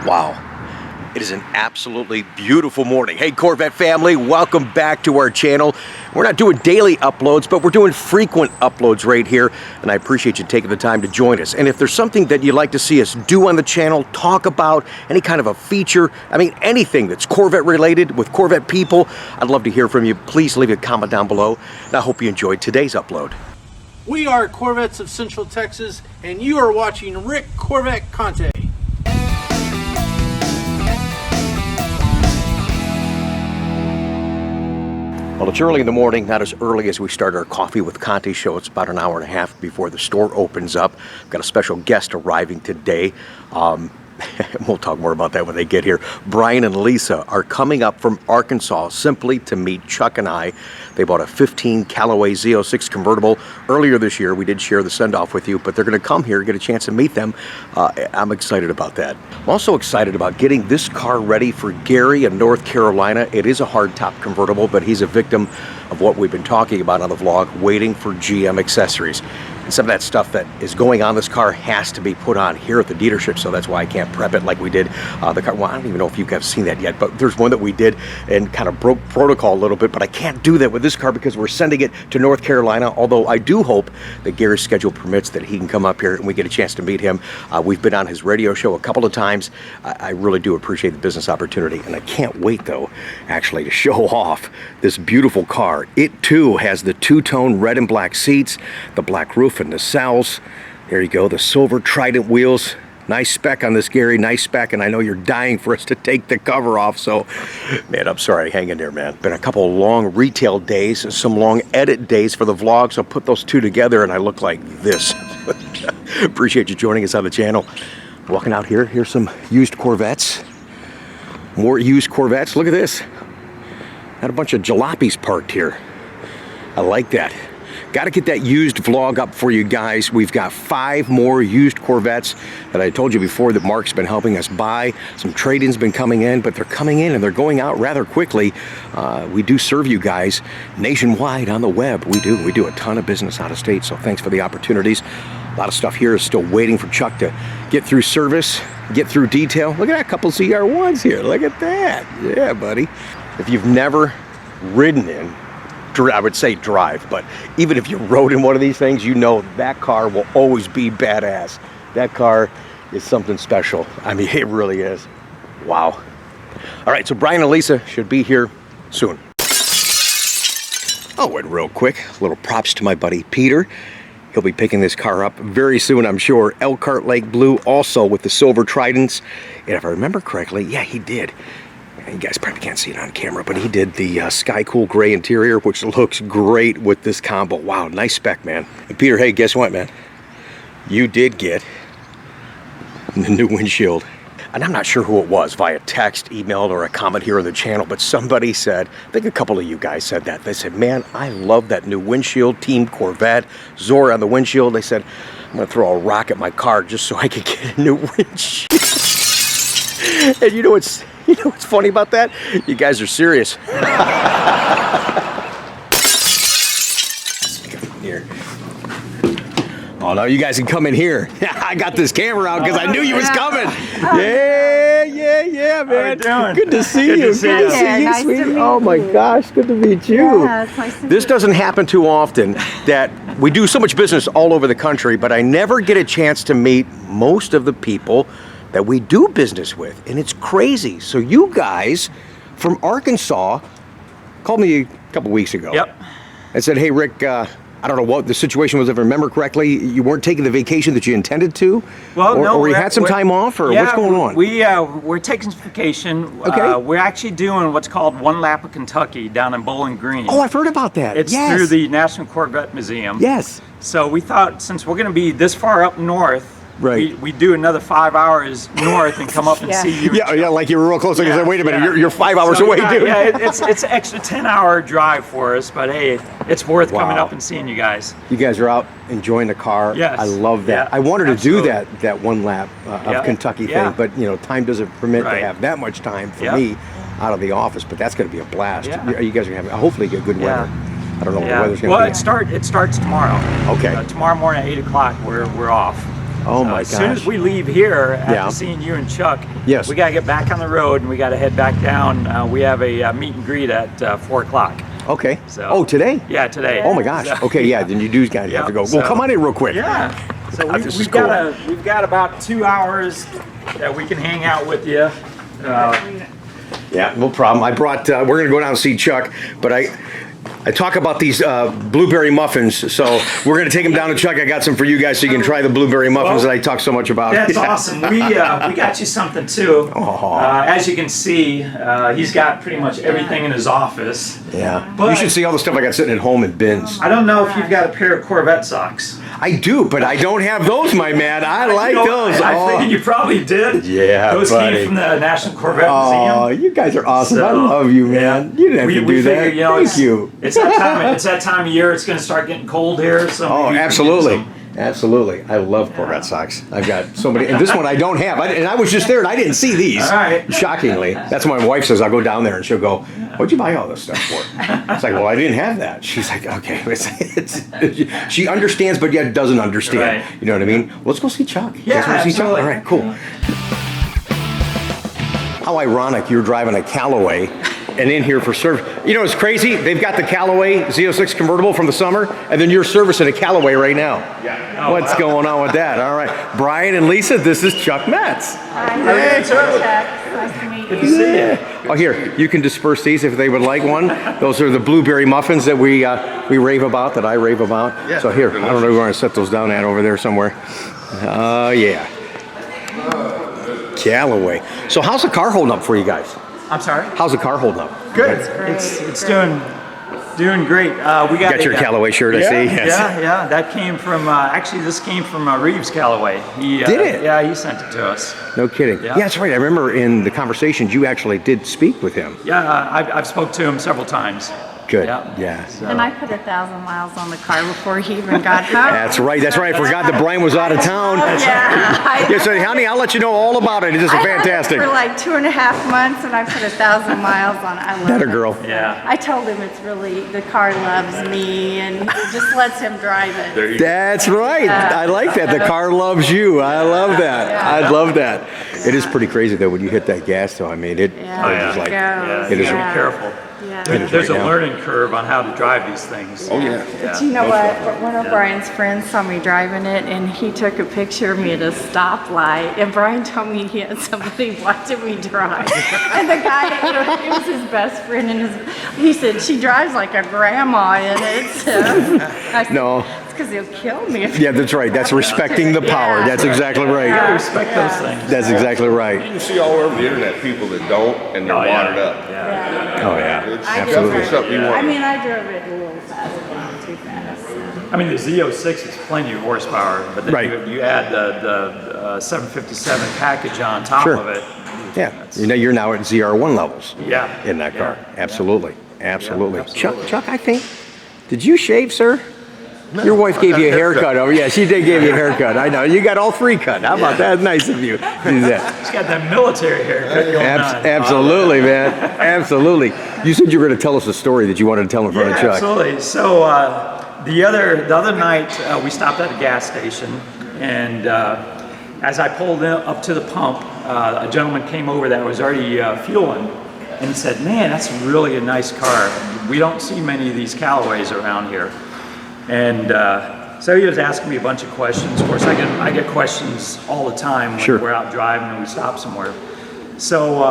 Wow, it is an absolutely beautiful morning. Hey Corvette family, welcome back to our channel. We're not doing daily uploads, but we're doing frequent uploads right here, and I appreciate you taking the time to join us. And if there's something that you'd like to see us do on the channel, talk about, any kind of a feature, I mean anything that's Corvette related with Corvette people, I'd love to hear from you. Please leave a comment down below, and I hope you enjoyed today's upload. We are Corvettes of Central Texas, and you are watching Rick Corvette Kante. Well, it's early in the morning, not as early as we start our Coffee with Conti show. It's about an hour and a half before the store opens up. We've got a special guest arriving today. We'll talk more about that when they get here. Brian and Lisa are coming up from Arkansas simply to meet Chuck and I. They bought a 15 Callaway Z06 convertible earlier this year. We did share the send-off with you, but they're going to come here, get a chance to meet them. I'm excited about that. I'm also excited about getting this car ready for Gary in North Carolina. It is a hardtop convertible, but he's a victim of what we've been talking about on the vlog, waiting for GM accessories. And some of that stuff that is going on this car has to be put on here at the dealership, so that's why I can't prep it like we did the car. Well, I don't even know if you guys have seen that yet, but there's one that we did and kind of broke protocol a little bit, but I can't do that with this car because we're sending it to North Carolina, although I do hope that Gary's schedule permits that he can come up here and we get a chance to meet him. We've been on his radio show a couple of times. I really do appreciate the business opportunity, and I can't wait, though, actually, to show off this beautiful car. It, too, has the two-tone red and black seats, the black roof and nacelles. There you go, the silver Trident wheels. Nice spec on this, Gary, nice spec, and I know you're dying for us to take the cover off, so, man, I'm sorry, hang in there, man. Been a couple of long retail days and some long edit days for the vlog, so put those two together and I look like this. Appreciate you joining us on the channel. Walking out here, here's some used Corvettes. More used Corvettes, look at this. Got a bunch of jalopies parked here. I like that. Got to get that used vlog up for you guys. We've got 5 more used Corvettes that I told you before that Mark's been helping us buy. Some trade-ins been coming in, but they're coming in and they're going out rather quickly. We do serve you guys nationwide on the web. We do a ton of business out of state, so thanks for the opportunities. A lot of stuff here is still waiting for Chuck to get through service, get through detail. Look at that couple CR1s here. Look at that. Yeah, buddy. If you've never ridden in, I would say drive, but even if you rode in one of these things, you know that car will always be badass. That car is something special. I mean, it really is. Wow. All right, so Brian and Lisa should be here soon. Oh, and real quick, little props to my buddy Peter. He'll be picking this car up very soon, I'm sure. Elkhart Lake Blue, also with the silver Tridents. And if I remember correctly, yeah, he did. You guys probably can't see it on camera, but he did the Sky Cool Gray interior, which looks great with this combo. Wow, nice spec, man. And Peter, hey, guess what, man? You did get the new windshield. And I'm not sure who it was, via text, email, or a comment here on the channel, but somebody said, I think a couple of you guys said that. They said, man, I love that new windshield, Team Corvette, Zora on the windshield. They said, I'm gonna throw a rock at my car just so I can get a new windshield. And you know what's funny about that? You guys are serious. Here. Oh no, you guys can come in here. I got this camera out because I knew you was coming. Yeah, man. Good to see you. Good to see you, sweetie. Oh my gosh, good to meet you. Yeah, it's nice to This doesn't happen too often, that we do so much business all over the country, but I never get a chance to meet most of the people that we do business with, and it's crazy. So you guys from Arkansas called me a couple weeks ago. Yep. And said, hey Rick, I don't know what the situation was, if I remember correctly, you weren't taking the vacation that you intended to? Well, no. Or you had some time off, or what's going on? We're taking some vacation. Okay. We're actually doing what's called One Lap of Kentucky down in Bowling Green. Oh, I've heard about that. It's yes. through the National Corvette Museum. Yes. So we thought, since we're going to be this far up north, Right. we do another 5 hours north and come up and see you. Yeah, like you were real close. Like I said, wait a minute, you're 5 hours away, dude. Yeah, it's an extra 10-hour drive for us, but hey, it's worth coming up and seeing you guys. You guys are out enjoying the car. Yes. I love that. Yeah, I wanted to do absolutely. that one lap of Kentucky thing, but you know, time doesn't permit to have that much time for me out of the office. But that's going to be a blast. Yeah. You guys are going to have hopefully get good weather. I don't know what the weather's going to be. Well, it starts tomorrow. Okay. Tomorrow morning at 8 o'clock, we're off. Oh So my as soon gosh. as we leave here after Yeah. seeing you and Chuck, Yes. we got to get back on the road and we got to head back down. We have a meet and greet at 4 o'clock. Okay. So- Oh, today? Yeah, today. Oh my gosh. So- Okay, yeah, then you do have Yeah, to go. so- Well, come on in real quick. Yeah. So This is we've cool. got about 2 hours that we can hang out with you. Yeah, no problem. I brought, we're going to go down and see Chuck, but I talk about these blueberry muffins, so we're going to take them down to Chuck. I got some for you guys so you can try the blueberry muffins that I talk so much about. That's awesome. We got you something too. As you can see, he's got pretty much everything in his office. Yeah. But- You should see all the stuff I got sitting at home in bins. I don't know if you've got a pair of Corvette socks. I do, but I don't have those, my man. I like You know, those. I figured you probably did. Yeah, Those buddy. came from the National Corvette Oh, Museum. you guys are awesome. I So, love you, man. You didn't have we to do figure, that. you know, Thank it's, you. It's that time of year. It's going to start getting cold here. So Oh, maybe you can get absolutely. some- Absolutely. I love Corvette socks. I've got so many. And this one I don't have. And I was just there and I didn't see these. All right. Shockingly. That's what my wife says. I'll go down there and she'll go, "What'd you buy all this stuff for?" It's like, "Well, I didn't have that." She's like, "Okay." She understands, but yet doesn't understand. Right. You know what I mean? Let's go see Chuck. You Yeah, guys wanna see Chuck? absolutely. All right, cool. How ironic you're driving a Callaway and in here for service. You know, it's crazy. They've got the Callaway Z06 convertible from the summer, and then you're servicing a Callaway right now. Yeah. What's going on with that? All right. Brian and Lisa, this is Chuck Metz. Hi, Hey, Chuck. Nice to meet Good to you. see you. Oh, here, you can disperse these if they would like one. Those are the blueberry muffins that we rave about, that I rave about. Yeah, So here, I don't know, delicious. we're going to set those down at over there somewhere. Yeah. Callaway. So how's the car holding up for you guys? I'm sorry. How's the car holding up? Good. Great, It's great. doing great. We got Got your Callaway shirt, I yeah, see. Yes. Yeah. That came from actually this came from Reeves Callaway. He Did it? Yeah, he sent it to us. No kidding. Yeah. Yeah, that's right. I remember in the conversations you actually did speak with him. Yeah, I've spoke to him several times. Good. Yeah. Yeah. So- And I put 1,000 miles on the car before he even got home. That's right. That's right. I forgot that Brian was out of town. Yeah. Yeah, so honey, I'll let you know all about it. It is I had it fantastic. for like 2.5 months, and I put 1,000 miles on it. I love That a it. girl. Yeah. I told him it's really, the car loves me, and he just lets him drive it. There you go. That's right. I like that. The car loves you. I love that. I love that. It is pretty crazy though when you hit that gas though. I mean, it Yeah, is it like Yeah, It you is- gotta be careful. Yeah. There's right a now. learning curve on how to drive these things. Oh yeah. But you know what? One of Brian's friends saw me driving it, and he took a picture of me at a stoplight. And Brian told me he had somebody watching me drive. And the guy, you know, it was his best friend, and he said she drives like a grandma in it. So I said, No. it's because he'll kill me. If Yeah, that's right. That's respecting the power. Yeah. That's exactly You gotta right. respect those things. That's exactly right. You see all over the internet people that don't and they're watered up. Oh yeah. It's I definitely drove something you it. want. I mean, I drove it a little fast, but not too fast. I mean, the Z06 is plenty of horsepower, but then Right. you add the 757 package on top Sure. of it. Yeah. You know, you're now at ZR1 levels Yeah. in that car. Yeah. Absolutely. Absolutely. Yeah, absolutely. Chuck, I think. Did you shave, sir? Your wife gave you a haircut. Oh yeah, she did give you a haircut. I know. You got all three cut. How about that? Nice of you. Do that. It's got that military haircut going on. Absolutely, man. Absolutely. You said you were going to tell us a story that you wanted to tell in front Yeah, of Chuck. absolutely. So the other night we stopped at a gas station, and as I pulled up to the pump, a gentleman came over that was already fueling, and he said, "Man, that's really a nice car. We don't see many of these Callaways around here." And so he was asking me a bunch of questions. Of course, I get questions all the time when Sure. we're out driving and we stop somewhere. So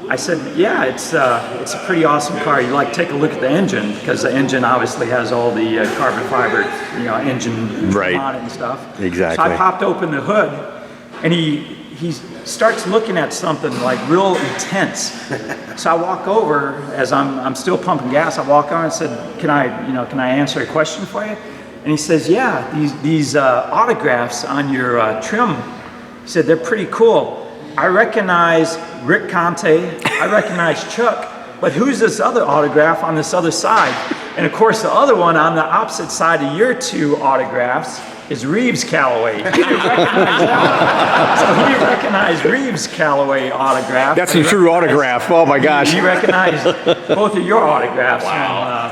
I said, "Yeah, it's a pretty awesome car. You like take a look at the engine, because the engine obviously has all the carbon fiber, engine Right. on it and stuff." Exactly. So I popped open the hood, and he starts looking at something like real intense. So I walk over as I'm still pumping gas. I walk over and said, "Can I answer a question for you?" And he says, "Yeah, these autographs on your trim," he said, "they're pretty cool. I recognize Rick Kante, I recognize Chuck, but who's this other autograph on this other side?" And of course, the other one on the opposite side of your two autographs is Reeves Callaway. So he recognized Reeves Callaway autograph. That's a true autograph. Oh my gosh. He recognized both of your autographs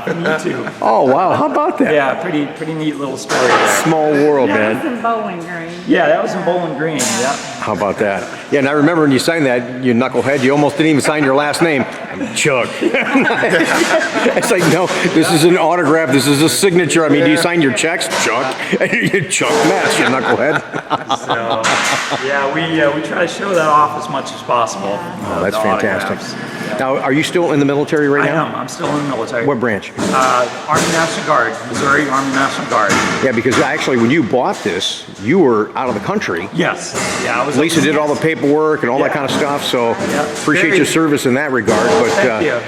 from YouTube. Oh wow, how about that? Yeah, pretty neat little story there. Small world, That man. was in Bowling Green. Yeah, that was in Bowling Green. Yeah. How about that? Yeah, and I remember when you signed that, you knucklehead, you almost didn't even sign your last name. Chuck. It's like, no, this is an autograph, this is a signature. I mean, do you sign your checks? Chuck. Chuck Mass, you knucklehead. So, yeah, we try to show that off as much as possible. Oh, that's the fantastic. autographs. Now, are you still in the military right I now? am. I'm still in the military. What branch? Army National Guard, Missouri Army National Guard. Yeah, because actually when you bought this, you were out of the country. Yes. Yeah, I was. Lisa did all the paperwork and all that Yeah. kind of stuff, so Yeah. appreciate Very- your service in that regard. But Thank you.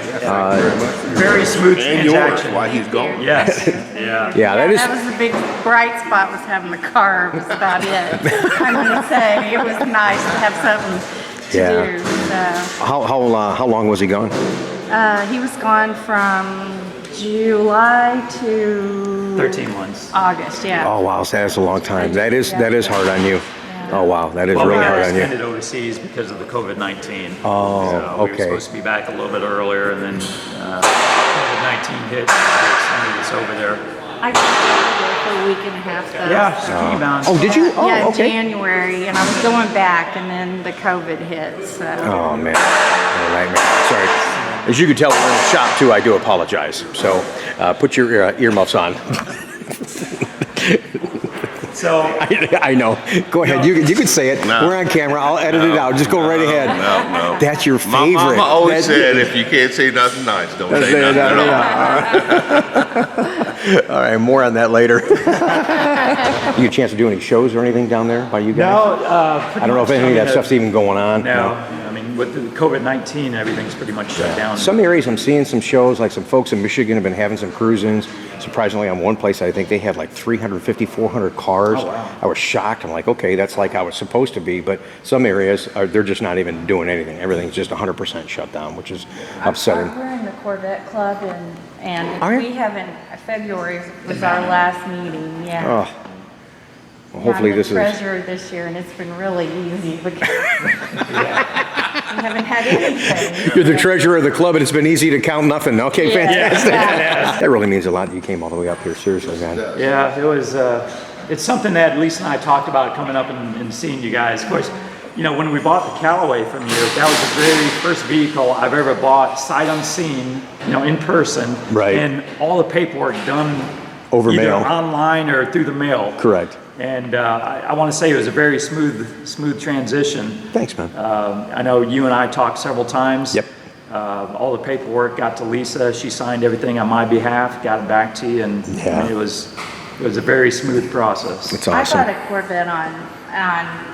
Very smooth And yours, transaction. while he's gone. Yes. Yeah. yeah, that is. That was the big bright spot, was having the car, was about it. I'm gonna say, it was nice to have something to Yeah. do, so. How long was he gone? He was gone from July to 13 months. August, yeah. Oh wow, so that's a long time. That is hard on you. Yeah. Oh wow, that is Well, really we hard got on you. extended overseas because of the COVID-19. Oh, so we were okay. supposed to be back a little bit earlier, and then COVID-19 hit. They extended us over there. I was there for a week and a half though. Yeah, she came down. Oh, did you? Oh, Yeah, in okay. January, and I was going back, and then the COVID hit, so. Oh man, what a nightmare. Sorry. As you can tell, we're in the shop too. I do apologize. So put your earmuffs on. So I know. Go ahead. You can say it. No. We're on camera. I'll edit it out. Just go right ahead. No. That's your My favorite. mama always That's- said, if you can't say nothing nice, don't That's say it, nothing at all. All right, more on that later. You get a chance to do any shows or anything down there by you guys? no, I don't know if any of that stuff's even going on. No, I mean with the COVID-19, everything's pretty much shut down. Some areas I'm seeing some shows, like some folks in Michigan have been having some cruise-ins. Surprisingly, on one place, I think they had like 350, 400 cars. Oh, wow. I was shocked. I'm like, okay, that's like how it's supposed to be. But some areas, they're just not even doing anything. Everything's just 100% shut down, which is upsetting. We're in the Corvette Club, and Are you? we haven't, February was our last meeting, yeah. Oh. Well, hopefully this I'm the is... treasurer this year, and it's been really easy because we haven't had anything. You're the treasurer of the club, and it's been easy to count nothing. Okay, Yeah, fantastic. yeah. That really means a lot that you came all the way up here. Seriously, man. Yeah, it was. It's something that Lisa and I talked about coming up and seeing you guys. Of course, you know, when we bought the Callaway from you, that was the very first vehicle I've ever bought sight unseen, you know, in person. Right. And all the paperwork done Over either mail. online or through the mail. Correct. And I want to say it was a very smooth transition. Thanks, man. I know you and I talked several times. Yep. All the paperwork got to Lisa. She signed everything on my behalf, got it back to you, and Yeah. it was a very smooth process. It's I awesome. bought a Corvette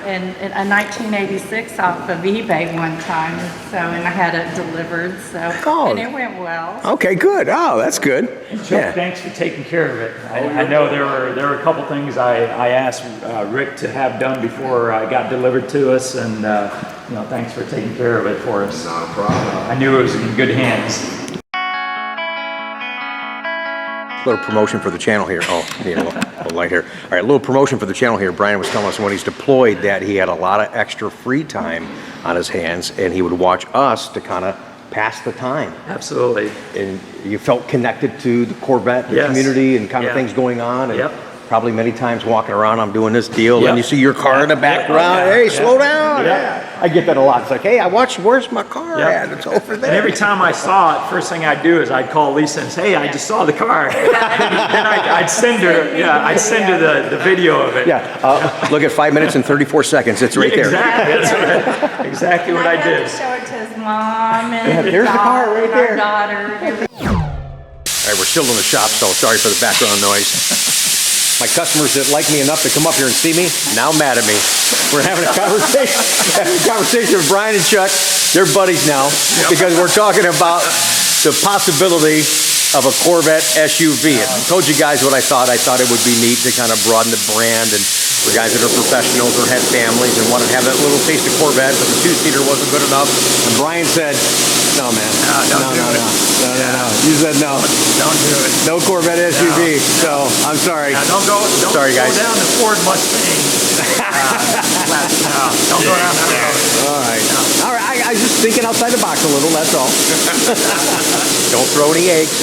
in a 1986 off of eBay one time, so, and I had it delivered, so, Oh. and it went well. Okay, good. Oh, that's good. Chuck, Yeah. thanks for taking care of it. I know there were a couple things I asked Rick to have done before it got delivered to us, and you know, thanks for taking care of it for us. Not a problem. I knew it was in good hands. Little promotion for the channel here. Oh, need a little light here. All right, a little promotion for the channel here. Brian was telling us when he's deployed that he had a lot of extra free time on his hands, and he would watch us to kind of pass the time. Absolutely. And you felt connected to the Corvette, the Yes. community, and kind of Yeah. things going on. And Yep. probably many times walking around, I'm doing this deal, Yep. and you see your car in the Yep. background. Yeah. Hey, Yeah. slow down. Yeah. I get that a lot. It's like, hey, I watched. Where's my car Yep. at? It's over there. And every time I saw it, first thing I'd do is I'd call Lisa and say, "Hey, I just saw the car." Then I'd send her the video of it. Yeah, look at 5 minutes and 34 seconds. It's right there. Exactly. That's right. Exactly what I And did. had to show it to his mom and Yeah, his there's the car right and there. our daughter. and everything. All right, we're still in the shop, so sorry for the background noise. My customers that like me enough to come up here and see me, now mad at me. We're having a conversation with Brian and Chuck. They're buddies now because we're talking about the possibility of a Corvette SUV. And I told you guys what I thought. I thought it would be neat to kind of broaden the brand and for guys that are professionals or have families and want to have that little taste of Corvette, but the two-seater wasn't good enough. And Brian said, No, man. No, don't do it. No. You said no. Don't do it. No Corvette SUV. So I'm sorry. Now, don't go Sorry, guys. down the Ford Mustang. Don't go down that road. All right. All right. I was just thinking outside the box a little. That's all. Don't throw any eggs.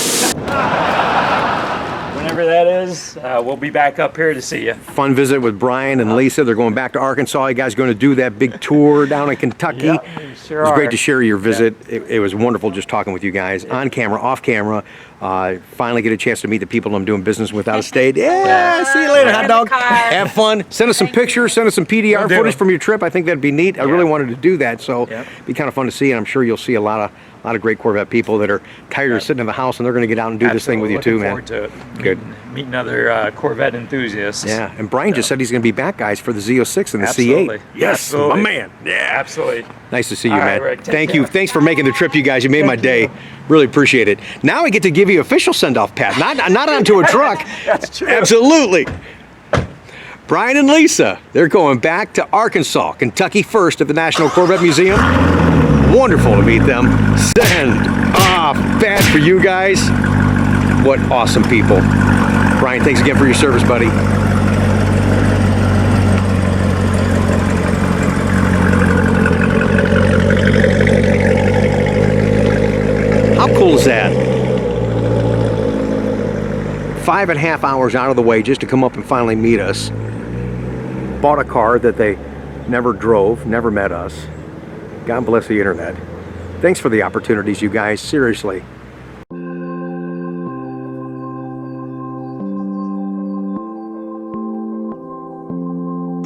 Whenever that is, we'll be back up here to see you. Fun visit with Brian and Lisa. They're going back to Arkansas. You guys are going to do that big tour down in Kentucky. Yep, we sure It was great are. to share your visit. It was wonderful just talking with you guys on camera, off camera. Finally get a chance to meet the people I'm doing business with out of state. Yeah, see you later, hot dog. Have fun. Send us some pictures. Send us some PDR footage from your trip. I think that'd be neat. I really wanted to do that, so it'd be kind of fun to see. And I'm sure you'll see a lot of great Corvette people that are tired of sitting in the house, and they're going to get out and do this thing with you too, man. Looking forward to it. Good. Meeting other Corvette enthusiasts. Yeah, and Brian just said he's going to be back, guys, for the Z06 and the Absolutely. C8. Yes, Absolutely. my man. Yeah. Absolutely. Nice to see you, All right, man. Rick, take Thank you. care. Thanks for making the trip, you guys. You made my day. Really appreciate it. Now I get to give you official send-off, Pat. Not onto a truck. That's true. Absolutely. Brian and Lisa, they're going back to Arkansas, Kentucky first at the National Corvette Museum. Wonderful to meet them. Send off. Bad for you guys. What awesome people. Brian, thanks again for your service, buddy. How cool is that? 5.5 hours out of the way just to come up and finally meet us. Bought a car that they never drove, never met us. God bless the internet. Thanks for the opportunities, you guys. Seriously.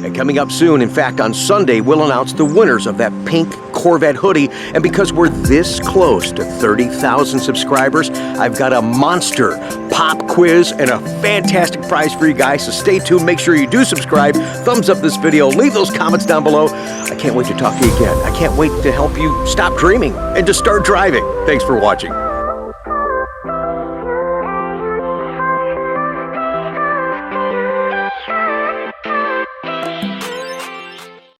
And coming up soon, in fact, on Sunday, we'll announce the winners of that pink Corvette hoodie. And because we're this close to 30,000 subscribers, I've got a monster pop quiz and a fantastic prize for you guys. So stay tuned. Make sure you do subscribe. Thumbs up this video. Leave those comments down below. I can't wait to talk to you again. I can't wait to help you stop dreaming and to start driving. Thanks for watching.